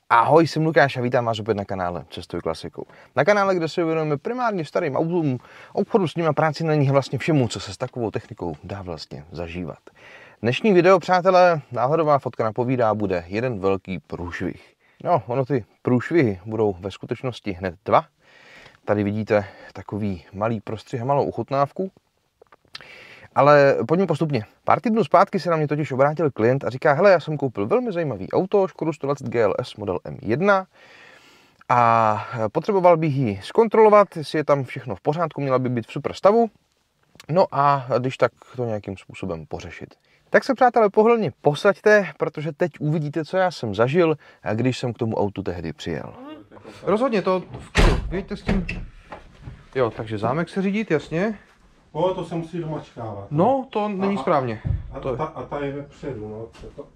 Ahoj, jsem Lukáš a vítám vás opět na kanále Cestuj klasikou. Na kanále, kde se věnujeme primárně starým autům, obchodu s nimi a práci na nich, vlastně všemu, co se s takovou technikou dá vlastně zažívat. Dnešní video, přátelé, náhodová fotka napovídá, bude jeden velký průšvih. No, ono ty průšvihy budou ve skutečnosti hned dva. Tady vidíte takový malý prostřih a malou ochutnávku. Ale pojďme postupně. Pár týdnů zpátky se na mě totiž obrátil klient a říká, hele, já jsem koupil velmi zajímavý auto, Škodu 120 GLS model M1 a potřeboval bych ji zkontrolovat, jestli je tam všechno v pořádku, měla by být v super stavu, no a když tak to nějakým způsobem pořešit. Tak se, přátelé, pohodlně posaďte, protože teď uvidíte, co já jsem zažil, když jsem k tomu autu tehdy přijel. Rozhodně to v klidu, víte s tím? Jo, takže zámek se řídit, jasně. O, to se musí domačkávat. No, to není správně. A ta je vepředu, no, co to?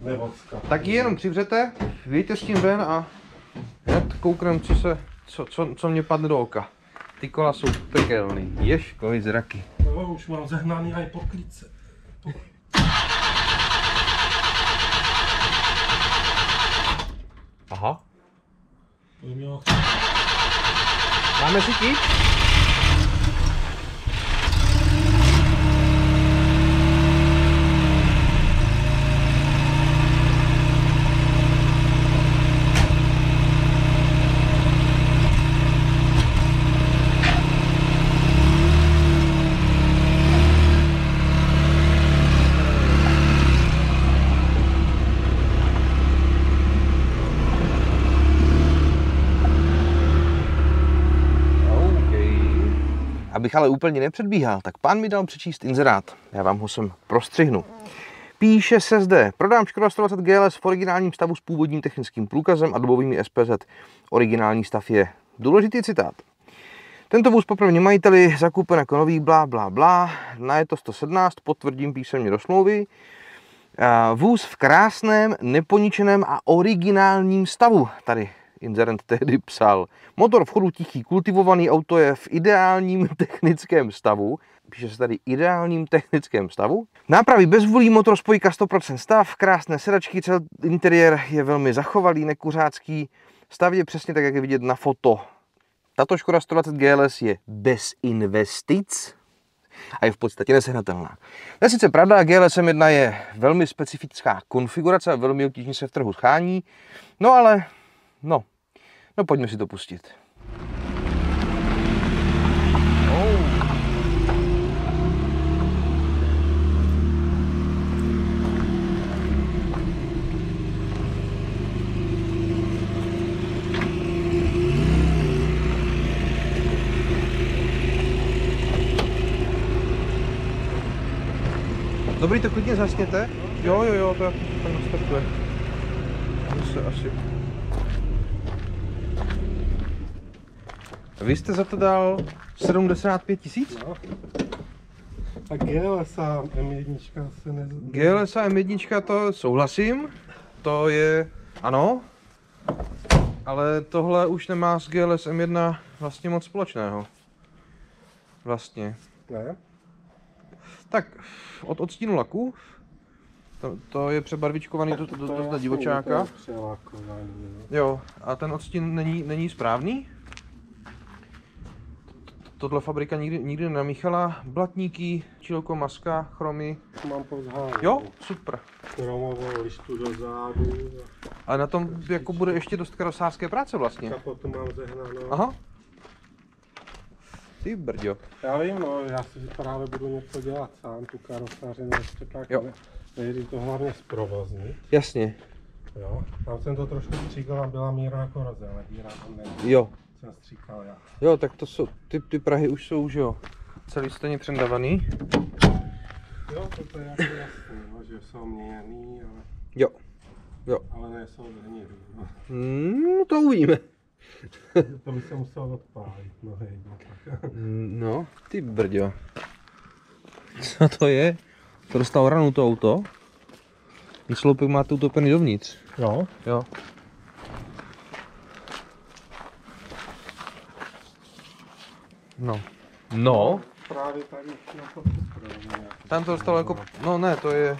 Nevodska. Tak ji jenom přivřete, vyjďte s tím ven a hned kouknem, co mě padne do oka. Ty kola jsou pekelný, ježkovi zraky. No, už mám zehnaný aj po klíce. Aha. Pojďme. Máme si tít? Abych ale úplně nepředbíhal, tak pán mi dal přečíst inzerát. Já vám ho sem prostřihnu. Píše se zde, prodám Škoda 120 GLS v originálním stavu s původním technickým průkazem a dobovými SPZ. Originální stav je důležitý citát. Tento vůz po prvním majiteli zakoupen jako nový blá, blá, blá, na je to 117, potvrdím písemně do smlouvy. Vůz v krásném, neponičeném a originálním stavu. Tady inzerent tehdy psal. Motor v chodu tichý, kultivovaný, auto je v ideálním technickém stavu. Píše se tady ideálním technickém stavu. Nápravy bez vůlí, motor spojka 100% stav, krásné sedačky, celý interiér je velmi zachovalý, nekuřácký. Stav je přesně tak, jak je vidět na foto. Tato Škoda 120 GLS je bez investic a je v podstatě nesehnatelná. To je sice pravda, GLS M1 je velmi specifická konfigurace a velmi obtížně se v trhu schání, no ale no pojďme si to pustit. Dobrý, to klidně zasněte. Jo, to tak nastartuje. Asi. Vy jste za to dal 75 000? No. A GLS a M1 se GLS a M1 to souhlasím. To je, ano. Ale tohle už nemá s GLS M1 vlastně moc společného. Vlastně. Ne? Tak, od odstínu laku. To je přebarvičkovaný do divočáka. Jo, a ten odstín není správný. Tohle fabrika nikdy nenamíchala. Blatníky, čilko, maska, chromy. Mám pozháněný. Jo, super. Chromovou listu do zádu. Ale na tom jako bude ještě dost karosářské práce vlastně. Kapotu mám zehnanou. Aha. Ty brďo. Já vím, no, já si právě budu něco dělat sám, tu karosářinu ještě tak nejde to hlavně zprovoznit. Jasně. Jo, tam jsem to trošku stříkal a byla mírná koroze, ale díra tam nebyla. Jo. Jsem stříkal já. Jo, tak to jsou, ty prahy už jsou, že jo, celý stejně přendavaný. Jo, to je jako jasný, no, že jsou měněný, ale... Jo. Ale nejsou hnědý, no. No to uvidíme. To by se musel odpálit, no hej, no tak. No, ty brďo. Co to je? To dostal ranu to auto. Sloupek máte utopený dovnitř. Jo. No. Právě tady na to připravíme. Tam to dostalo jako, no ne, to je...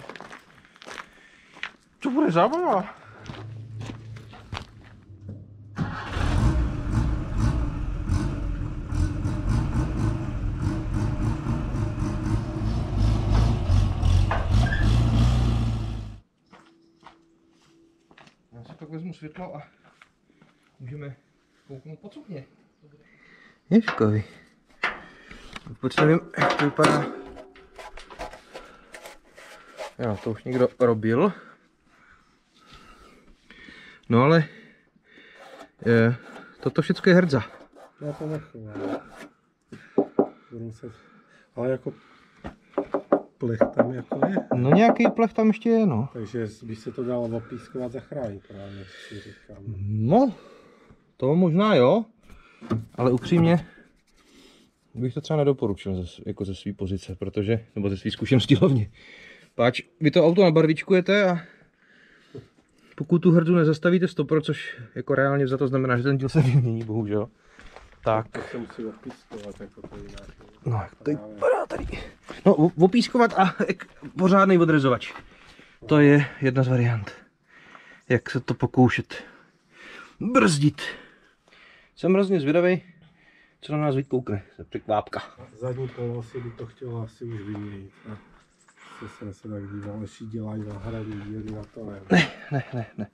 To bude zábava. pak vezmu světlo a můžeme kouknout pod sukně. Ježkovi. Vůbec nevím, jak to vypadá. Jo, to už někdo robil. No ale toto všechno je hrdza. Já to nechovám. Ale jako plech tam jako je. No nějaký plech tam ještě je, no. Takže by se to dalo opískovat, zachránit právě, si říkám. No, to možná jo, ale upřímně bych to třeba nedoporučil jako ze své pozice, protože, nebo ze své zkušenosti hlavně. Páč, vy to auto nabarvičkujete a pokud tu hrdzu nezastavíte 100%, což jako reálně za to znamená, že ten díl se vymění, bohužel. Tak. To se musí opískovat, jako to jinak. No, jak to vypadá tady. No, opískovat a pořádnej odrezovač. To je jedna z variant. Jak se to pokoušet brzdit. Jsem hrozně zvědavý, co na nás vykoukne. Se překvápka. Zadní polosy by to chtělo asi už vyměnit. Co jsem se tak díval, jestli dělají náhradní díly na to, Ne.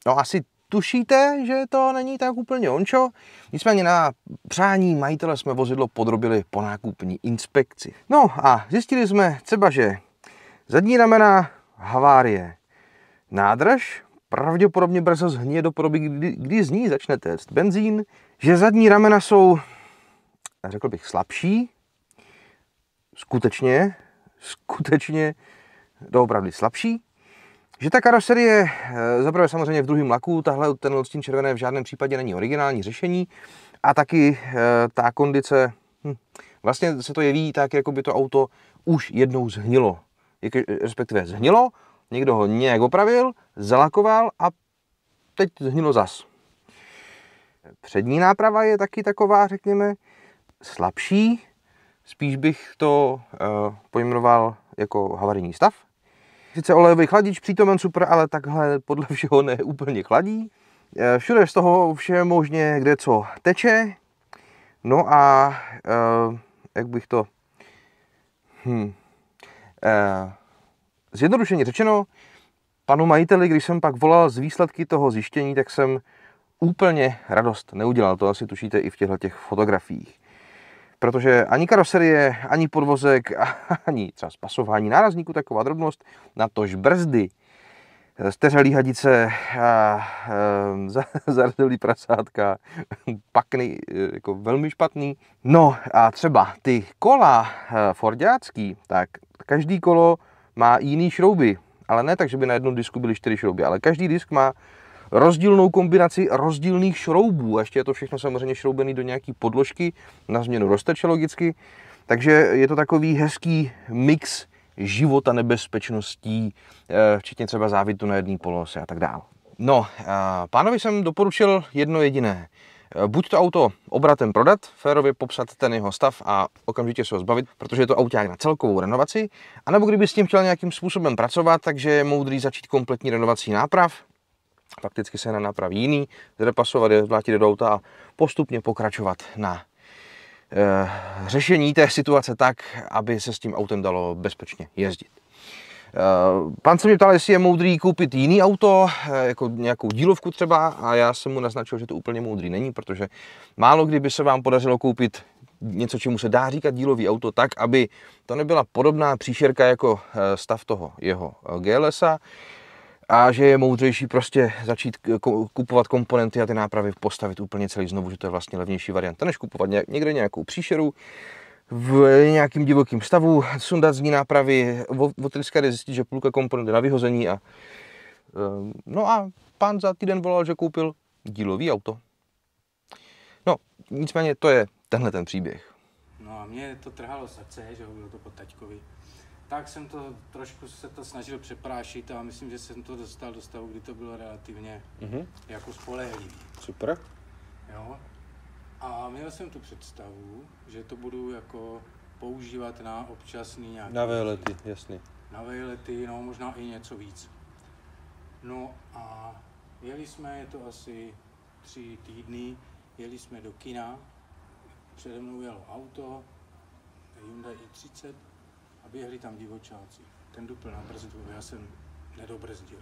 No asi tušíte, že to není tak úplně ončo. Nicméně na přání majitele jsme vozidlo podrobili po nákupní inspekci. No a zjistili jsme třeba, že zadní ramena havárie, nádrž pravděpodobně brzo zhníje do podoby, kdy z ní začne téct benzín, že zadní ramena jsou, řekl bych, slabší, skutečně doopravdy slabší, že ta karoserie zaprvé samozřejmě v druhém laku, ten odstín červené v žádném případě není originální řešení a taky ta kondice, vlastně se to jeví tak, jako by to auto už jednou zhnilo, respektive zhnilo, někdo ho nějak opravil, zalakoval a teď zhnilo zas. Přední náprava je taky taková, řekněme, slabší, spíš bych to pojmenoval jako havarijní stav. Sice olejový chladič přítomen super, ale takhle podle všeho ne úplně chladí. Všude z toho vše možně kde co teče. No a jak bych to... Zjednodušeně řečeno, panu majiteli, když jsem pak volal z výsledky toho zjištění, tak jsem úplně radost neudělal. To asi tušíte i v těchto fotografiích. Protože ani karoserie, ani podvozek, ani třeba spasování nárazníku, taková drobnost, natož brzdy, steřelý hadice, zardelý prasátka, pakny, jako velmi špatný. No a třeba ty kola forďácký, tak každý kolo má jiný šrouby, ale ne tak, že by na jednom disku byly 4 šrouby, ale každý disk má rozdílnou kombinaci rozdílných šroubů. A ještě je to všechno samozřejmě šroubený do nějaký podložky, na změnu rozteče logicky. Takže je to takový hezký mix života nebezpečností, včetně třeba závitu na jedné polose a tak dále. No, pánovi jsem doporučil jedno jediné. Buď to auto obratem prodat, férově popsat ten jeho stav a okamžitě se ho zbavit, protože je to auták na celkovou renovaci, anebo kdyby s tím chtěl nějakým způsobem pracovat, takže je moudrý začít kompletní renovací náprav, fakticky se na náprav jiný, zrepasovat je, zvlátit do auta a postupně pokračovat na řešení té situace tak, aby se s tím autem dalo bezpečně jezdit. Pan se mě ptal, jestli je moudrý koupit jiný auto, jako nějakou dílovku třeba, a já jsem mu naznačil, že to úplně moudrý není, protože málo kdy by se vám podařilo koupit něco, čemu se dá říkat dílový auto, tak, aby to nebyla podobná příšerka jako stav toho jeho GLSa, a že je moudřejší prostě začít kupovat komponenty a ty nápravy postavit úplně celý znovu, že to je vlastně levnější varianta, než kupovat někde nějakou příšeru v nějakým divokém stavu, sundat z ní nápravy, otryskat je, zjistit, že půlka komponent je na vyhození a no a pán za týden volal, že koupil dílový auto. No, nicméně to je tenhle ten příběh. No a mě to trhalo srdce, že bylo to po taťkovi. Tak jsem to trošku se to snažil přeprášit a myslím, že jsem to dostal do stavu, kdy to bylo relativně jako spolehlivý. Super. Jo. A měl jsem tu představu, že to budu jako používat na občasný nějaký... Na vejlety, jasný. Na vejlety, no možná i něco víc. No a jeli jsme, je to asi 3 týdny, jeli jsme do kina, přede mnou jelo auto, Hyundai i30 a běhli tam divočáci. Ten dupl na brzdu, já jsem nedobrzdil.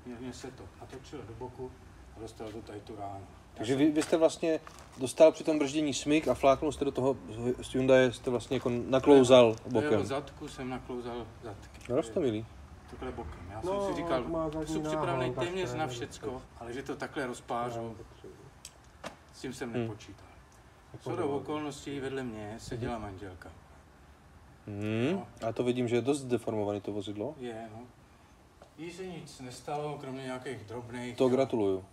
mírně se to natočilo do boku a dostal to tady tu ránu. Takže vy jste vlastně dostal při tom brždění smyk a fláknul jste do toho z Hyundai, jste vlastně jako naklouzal bokem. Do zadku jsem naklouzal zadky. No, to milý. Takhle bokem. Já jsem si říkal, jsem připravený téměř na všecko, ale že to takhle rozpářu, s tím jsem nepočítal. Shodou okolností vedle mě seděla manželka. No. A to vidím, že je dost deformovaný to vozidlo. Je, no. Jí se nic nestalo, kromě nějakých drobných. To gratuluju.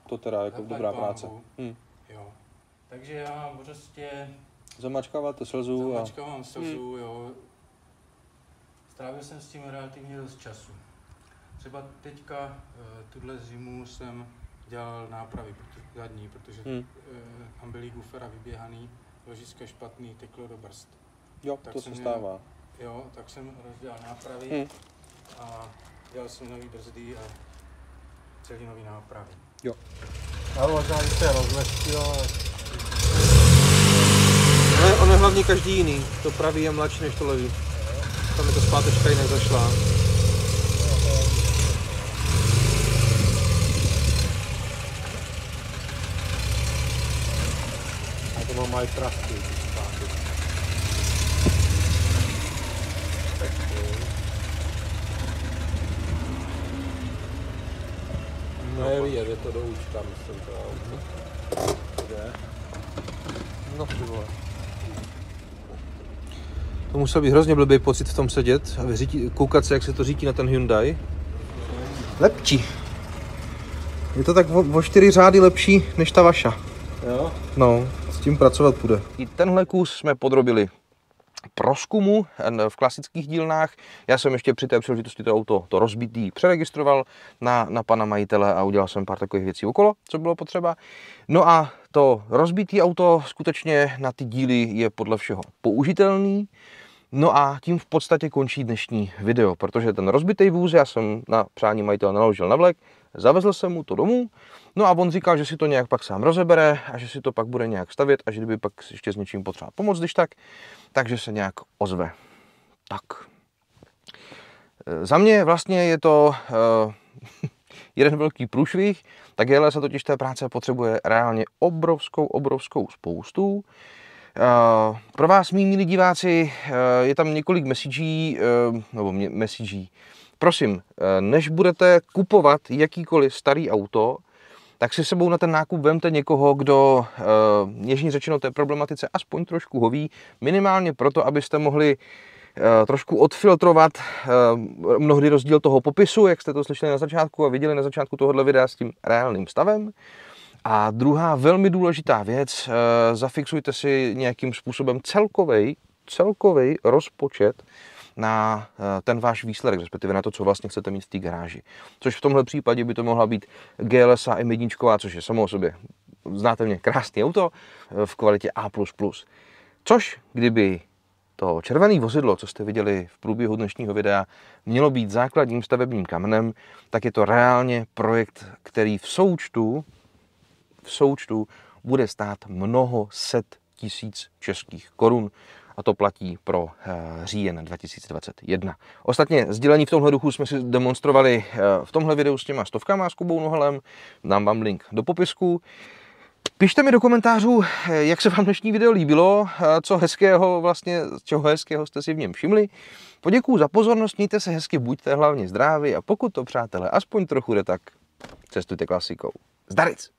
To teda jako dobrá práce. Jo. Takže já prostě... Zamačkáváte slzu a... Zamačkávám slzu, jo. Strávil jsem s tím relativně dost času. Třeba teďka tuhle zimu jsem dělal nápravy zadní, protože tam byly gufera vyběhaný, ložiska špatný, teklo do brzd. Jo, tak to se stává. Jo, tak jsem rozdělal nápravy a dělal jsem nový brzdy a celý nový nápravy. Jo. Ale možná, když se rozlestil, ale... On je hlavně každý jiný. To pravý je mladší než to levý. Tam je ta zpátečka jinak zašla. A to mají prasky. Je to do účka, myslím, to auto. No ty vole. To musel být hrozně blbý pocit v tom sedět a koukat se, jak se to řítí na ten Hyundai. Lepší. Je to tak o 4 řády lepší než ta vaša. Jo? No, s tím pracovat půjde. I tenhle kus jsme podrobili prozkumu v klasických dílnách. Já jsem ještě při té příležitosti to auto, to rozbitý, přeregistroval na pana majitele a udělal jsem pár takových věcí okolo, co bylo potřeba. No a to rozbitý auto skutečně na ty díly je podle všeho použitelný. No a tím v podstatě končí dnešní video, protože ten rozbitý vůz já jsem na přání majitele naložil na vlek, zavezl jsem mu to domů, no a on říkal, že si to nějak pak sám rozebere a že si to pak bude nějak stavět a že kdyby pak ještě s něčím potřeboval pomoct, když tak, takže se nějak ozve. Tak. Za mě vlastně je to jeden velký průšvih, tak GLS se totiž té práce potřebuje reálně obrovskou spoustu. Pro vás, mí milí diváci, je tam několik messagí. Prosím, než budete kupovat jakýkoliv starý auto, tak si sebou na ten nákup vemte někoho, kdo něžně řečeno té problematice aspoň trošku hoví, minimálně proto, abyste mohli trošku odfiltrovat mnohdy rozdíl toho popisu, jak jste to slyšeli na začátku a viděli na začátku tohohle videa s tím reálným stavem. A druhá velmi důležitá věc, zafixujte si nějakým způsobem celkový rozpočet na ten váš výsledek, respektive na to, co vlastně chcete mít v té garáži. Což v tomhle případě by to mohla být GLS M1, což je samo o sobě, znáte mě, krásné auto v kvalitě A++. Což, kdyby to červené vozidlo, co jste viděli v průběhu dnešního videa, mělo být základním stavebním kamenem, tak je to reálně projekt, který v součtu bude stát mnoho set tisíc českých korun. A to platí pro říjen 2021. Ostatně sdělení v tomhle duchu jsme si demonstrovali v tomhle videu s těma stovkama s Kubou Nohalem. Dám vám link do popisku. Pište mi do komentářů, jak se vám dnešní video líbilo, čeho hezkého jste si v něm všimli. Poděkuju za pozornost, mějte se hezky, buďte hlavně zdraví a pokud to, přátelé, aspoň trochu jde, tak cestujte klasikou. Zdaric!